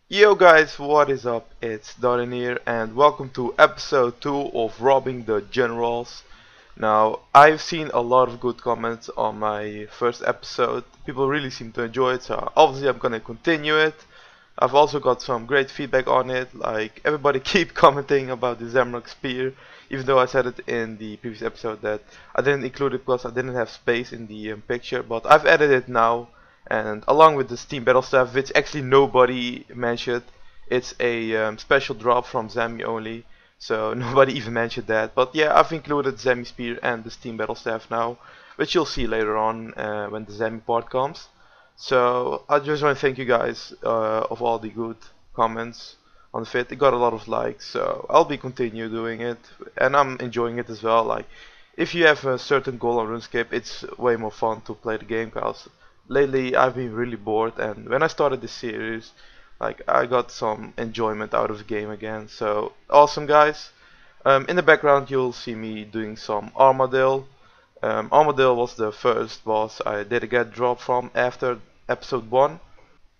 Yo guys, what is up? It's Dardan here and welcome to episode 2 of Robbing the Generals. Now, I've seen a lot of good comments on my first episode. People really seem to enjoy it, so obviously I'm gonna continue it. I've also got some great feedback on it, like everybody keep commenting about the Zamorak spear, even though I said it in the previous episode that I didn't include it because I didn't have space in the picture, but I've added it now, and along with the Steam Battle Staff, which actually nobody mentioned. It's a special drop from Zami only, so nobody even mentioned that. But yeah, I've included Zami Spear and the Steam Battle Staff now, which you'll see later on when the Zami part comes. So I just want to thank you guys of all the good comments on the vid. It got a lot of likes, so I'll be continue doing it, and I'm enjoying it as well. Like, if you have a certain goal on RuneScape, it's way more fun to play the game, cause lately I've been really bored, and when I started this series, like I got some enjoyment out of the game again. So awesome, guys. In the background you'll see me doing some Armadyl. Armadyl was the first boss I did get drop from after episode 1.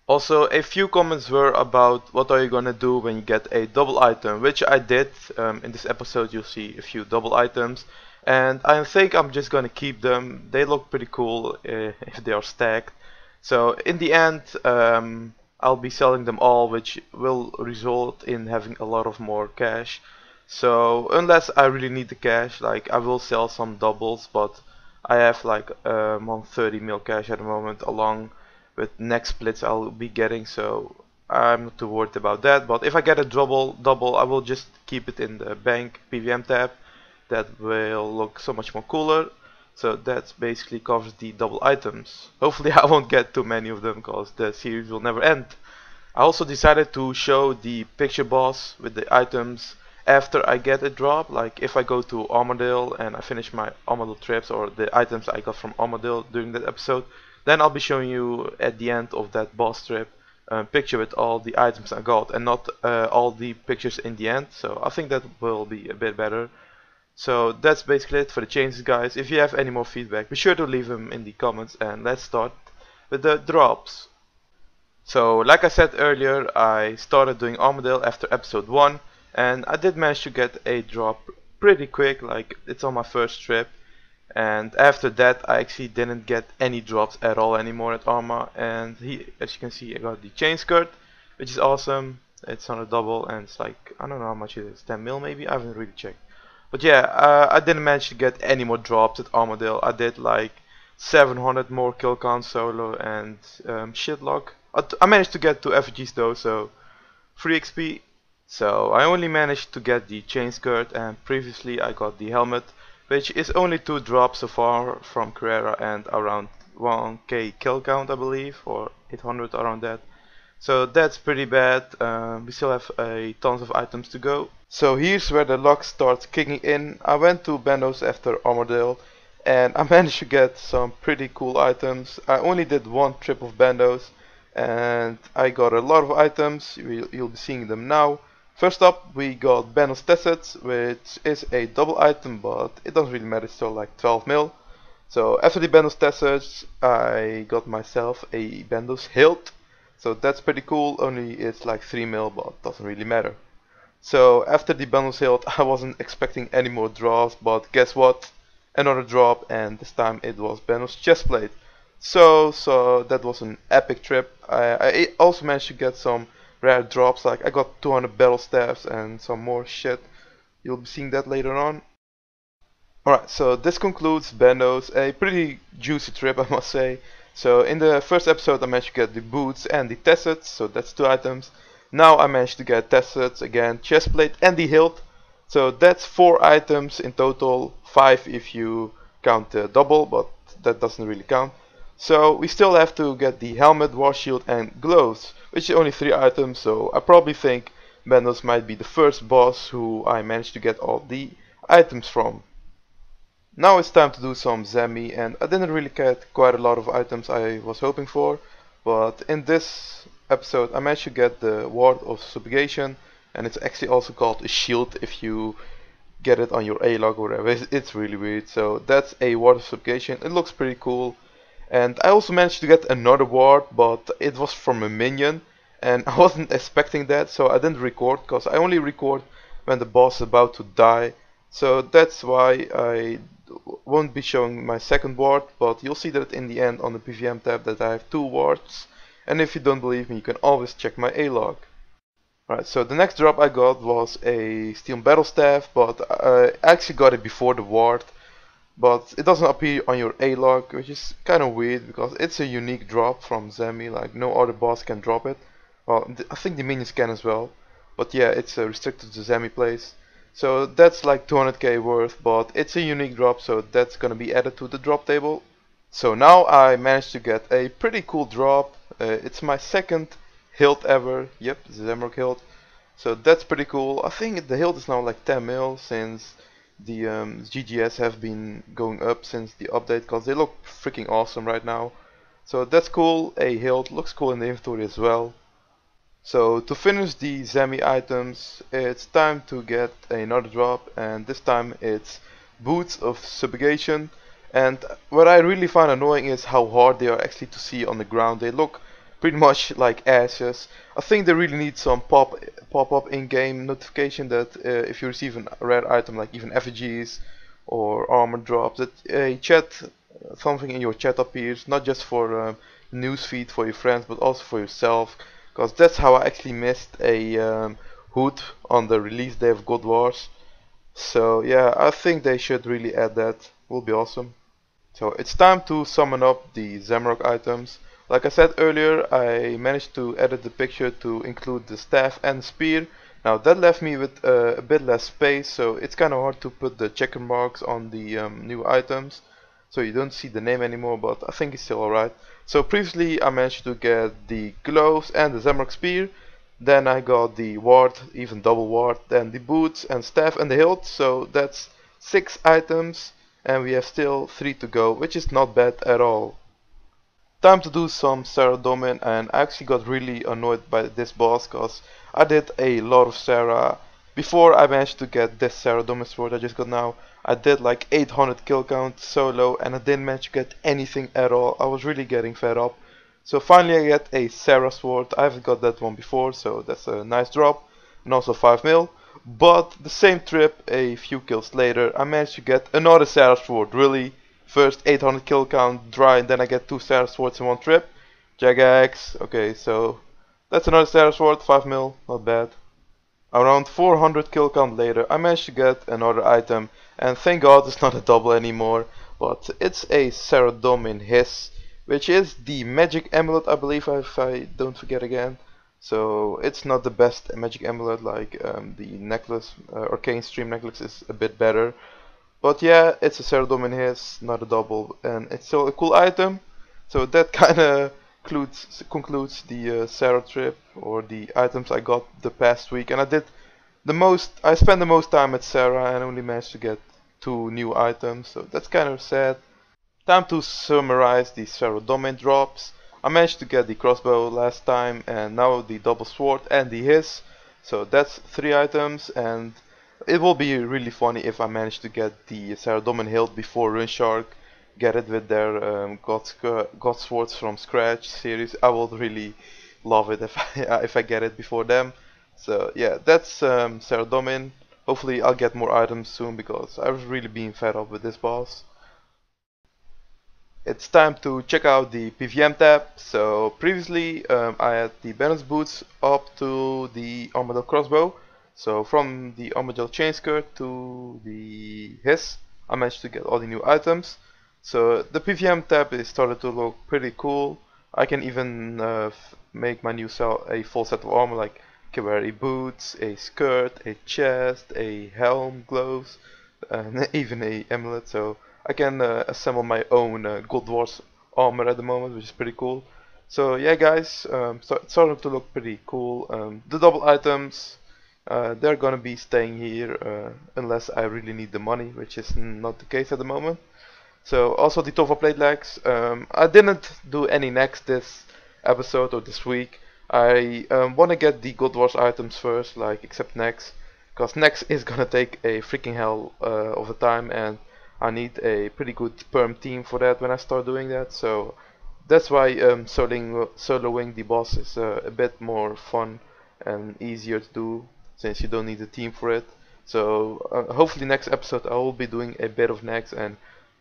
Also, a few comments were about what are you gonna do when you get a double item, which I did. In this episode you'll see a few double items, and I think I'm just gonna keep them. They look pretty cool if they are stacked. So in the end, I'll be selling them all, which will result in having a lot of more cash. So unless I really need the cash, like I will sell some doubles, but I have like 130 mil cash at the moment, along with next splits I'll be getting, so I'm not too worried about that. But if I get a double, I will just keep it in the bank PVM tab. That will look so much more cooler. So that basically covers the double items. Hopefully I won't get too many of them because the series will never end. I also decided to show the picture boss with the items after I get a drop. Like if I go to Armadyl and I finish my Armadyl trips or the items I got from Armadyl during that episode, then I'll be showing you at the end of that boss trip a picture with all the items I got and not all the pictures in the end. So I think that will be a bit better. So that's basically it for the changes, guys. If you have any more feedback, be sure to leave them in the comments, and let's start with the drops. So like I said earlier, I started doing Armadyl after episode 1, and I did manage to get a drop pretty quick, like it's on my first trip. And after that I actually didn't get any drops at all anymore at Arma, and as you can see, I got the chain skirt, which is awesome. It's on a double and it's like, I don't know how much it is, 10 mil maybe, I haven't really checked. But yeah, I didn't manage to get any more drops at Armadyl. I did like 700 more kill count solo and shitlock. I managed to get 2 effigies though, so free XP. So I only managed to get the chain skirt, and previously I got the helmet, which is only 2 drops so far from Carrera and around 1k kill count, I believe, or 800 around that. So that's pretty bad. We still have tons of items to go. So here's where the luck starts kicking in. I went to Bandos after Armadyl, and I managed to get some pretty cool items. I only did 1 trip of Bandos, and I got a lot of items. You'll be seeing them now. First up, we got Bandos Tessets, which is a double item, but it doesn't really matter, it's still like 12 mil. So after the Bandos Tessets, I got myself a Bandos Hilt. So that's pretty cool, only it's like 3 mil, but doesn't really matter. So after the Bandos Hilt, I wasn't expecting any more drops, but guess what? Another drop, and this time it was Bandos Chestplate. So that was an epic trip. I also managed to get some rare drops, like I got 200 battle staffs and some more shit. You'll be seeing that later on. Alright, so this concludes Bandos, a pretty juicy trip, I must say. So in the first episode I managed to get the boots and the tessets, so that's 2 items. Now I managed to get tessets again, chestplate and the hilt. So that's 4 items in total, 5 if you count the double, but that doesn't really count. So we still have to get the helmet, war shield and gloves, which is only 3 items, so I probably think Bandos might be the first boss who I managed to get all the items from. Now it's time to do some Zami, and I didn't really get quite a lot of items I was hoping for, but in this episode I managed to get the Ward of Subjugation, and it's actually also called a shield if you get it on your A-log or whatever. It's really weird. So that's a Ward of Subjugation, it looks pretty cool. And I also managed to get another ward, but it was from a minion, and I wasn't expecting that, so I didn't record, because I only record when the boss is about to die. So that's why I won't be showing my second ward, but you'll see that in the end on the PVM tab that I have 2 wards, and if you don't believe me, you can always check my A-log. Right, so the next drop I got was a steel battle staff, but I actually got it before the ward, but it doesn't appear on your A-log, which is kind of weird because it's a unique drop from Zemi, like no other boss can drop it. Well, I think the minions can as well, but yeah, it's restricted to Zemi plays. So that's like 200k worth, but it's a unique drop, so that's gonna be added to the drop table. So now I managed to get a pretty cool drop. It's my second hilt ever. Yep, the Zamorak hilt. So that's pretty cool. I think the hilt is now like 10 mil since the GGS have been going up since the update, because they look freaking awesome right now. So that's cool. A hilt looks cool in the inventory as well. So to finish the Zemi items, it's time to get another drop, and this time it's Boots of Subjugation. And what I really find annoying is how hard they are actually to see on the ground. They look pretty much like ashes. I think they really need some pop-up in-game notification that if you receive a rare item like even effigies or armor drops, that something in your chat appears, not just for newsfeed for your friends but also for yourself, because that's how I actually missed a hood on the release day of God Wars. So yeah, I think they should really add that. Will be awesome. So it's time to summon up the Zamorak items. Like I said earlier, I managed to edit the picture to include the staff and spear. Now that left me with a bit less space, so it's kind of hard to put the checker marks on the new items. So you don't see the name anymore, but I think it's still alright. So previously I managed to get the gloves and the Zamorak spear. Then I got the ward, even double ward, then the boots and staff and the hilt. So that's 6 items, and we have still 3 to go, which is not bad at all. Time to do some Saradomin, and I actually got really annoyed by this boss because I did a lot of Sara. Before I managed to get this Saradomin sword I just got now, I did like 800 kill count solo, and I didn't manage to get anything at all. I was really getting fed up. So finally I get a Sara sword. I haven't got that one before, so that's a nice drop, and also 5 mil. But the same trip, a few kills later, I managed to get another Sara sword. Really? First 800 kill count dry, and then I get 2 Sara swords in one trip. Jagex. Okay, so that's another Sara sword, 5 mil, not bad. Around 400 kill count later, I managed to get another item, and thank God it's not a double anymore, but it's a Saradomin Hiss, which is the magic amulet, I believe, if I don't forget again. So it's not the best magic amulet, like the necklace, Arcane Stream necklace is a bit better. But yeah, it's a Saradomin Hiss, not a double, and it's still a cool item. So that kind of concludes the Sara trip, or the items I got the past week. And I spent the most time at Sara and only managed to get 2 new items, so that's kind of sad. Time to summarize the Saradomin drops. I managed to get the crossbow last time, and now the double sword and the hiss. So that's 3 items, and it will be really funny if I manage to get the Saradomin hilt before Runeshark get it with their God Swords from Scratch series. I would really love it if I get it before them. So yeah, that's Saradomin. Hopefully I'll get more items soon, because I've really been fed up with this boss. It's time to check out the PVM tab. So previously I had the Bandos boots up to the Armadyl crossbow. So from the Armadyl chain skirt to the hiss, I managed to get all the new items. So the PVM tab is started to look pretty cool. I can even make my new a full set of armor, like I can wear a boots, a skirt, a chest, a helm, gloves, and even a amulet. So I can assemble my own God Wars armor at the moment, which is pretty cool. So yeah guys, it's starting to look pretty cool. The double items, they're gonna be staying here unless I really need the money, which is not the case at the moment. So also the Tova plate legs. I didn't do any next this episode or this week. I want to get the God Wars items first, like except next, because next is gonna take a freaking hell of a time, and I need a pretty good perm team for that when I start doing that. So That's why soloing the boss is a bit more fun and easier to do, since you don't need a team for it. So hopefully next episode I will be doing a bit of next, and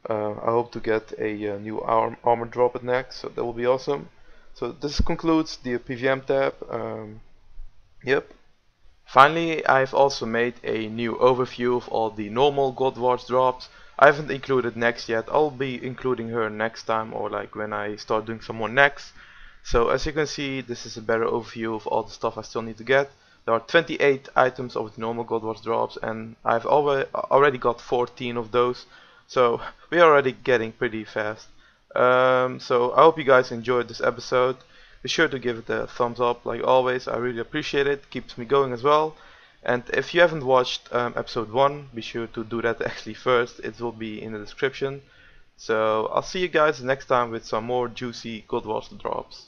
I hope to get a new armor drop at next, so that will be awesome. So this concludes the PVM tab. Yep. Finally, I've also made a new overview of all the normal God Wars drops. I haven't included Nex yet. I'll be including her next time, or like when I start doing some more Nex. So as you can see, this is a better overview of all the stuff I still need to get. There are 28 items of the normal God Wars drops, and I've already got 14 of those. So we're already getting pretty fast. So I hope you guys enjoyed this episode. Be sure to give it a thumbs up like always. I really appreciate it. Keeps me going as well. And if you haven't watched episode 1, be sure to do that actually first. It will be in the description. So I'll see you guys next time with some more juicy God Wars drops.